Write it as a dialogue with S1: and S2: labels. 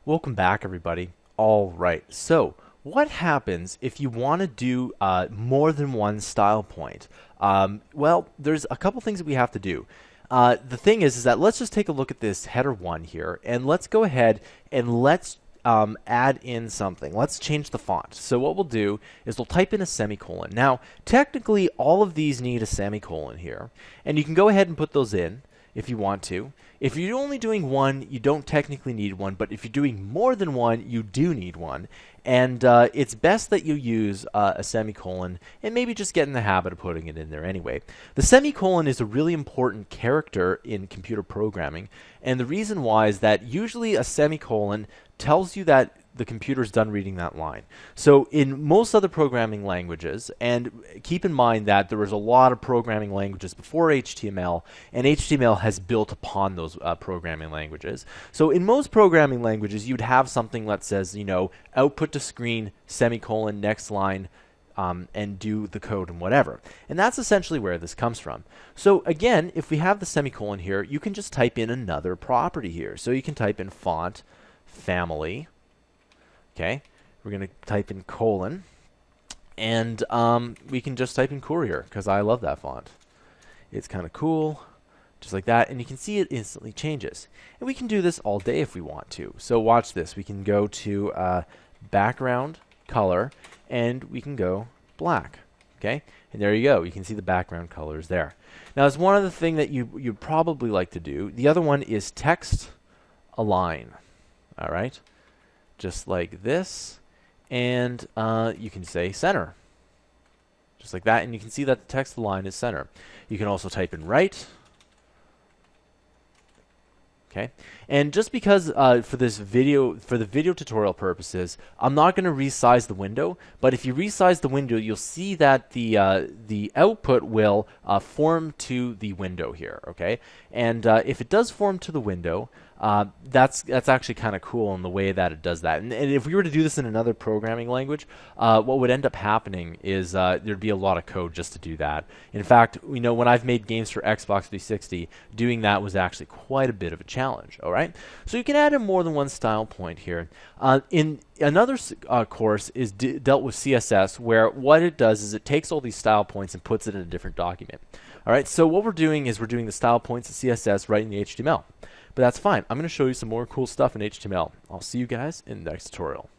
S1: Welcome back, everybody. All right, so what happens if you want to do more than one style point? Well, there's a couple things that we have to do. The thing is that let's just take a look at this header one here, and let's go ahead and let's add in something. Let's change the font. So what we'll do is we'll type in a semicolon. Now, technically, all of these need a semicolon here, and you can go ahead and put those in if you want to. If you're only doing one, you don't technically need one, but if you're doing more than one, you do need one. And it's best that you use a semicolon and maybe just get in the habit of putting it in there anyway. The semicolon is a really important character in computer programming, and the reason why is that usually a semicolon tells you that the computer's done reading that line. So in most other programming languages, and keep in mind that there was a lot of programming languages before HTML, and HTML has built upon those programming languages. So in most programming languages, you'd have something that says, you know, output to screen, semicolon, next line, and do the code and whatever. And that's essentially where this comes from. So again, if we have the semicolon here, you can just type in another property here. So you can type in font, family. Okay, we're going to type in colon, and we can just type in courier because I love that font. It's kind of cool, just like that, and you can see it instantly changes. And we can do this all day if we want to. So watch this. We can go to background color, and we can go black. Okay, and there you go. You can see the background colors there. Now, there's one other thing that you'd probably like to do. The other one is text align. All right. Just like this, and you can say center, just like that, and you can see that the text align is center. You can also type in right. Okay, and just because for the video tutorial purposes, I'm not going to resize the window, but if you resize the window, you'll see that the output will form to the window here. Okay, and if it does form to the window, that's actually kind of cool in the way that it does that. And if we were to do this in another programming language, what would end up happening is there'd be a lot of code just to do that. In fact, you know, when I've made games for Xbox 360, doing that was actually quite a bit of a challenge. All right, so you can add in more than one style point here. In another course is dealt with CSS, where what it does is it takes all these style points and puts it in a different document. All right, so what we're doing is we're doing the style points of CSS right in the HTML. But that's fine. I'm going to show you some more cool stuff in HTML. I'll see you guys in the next tutorial.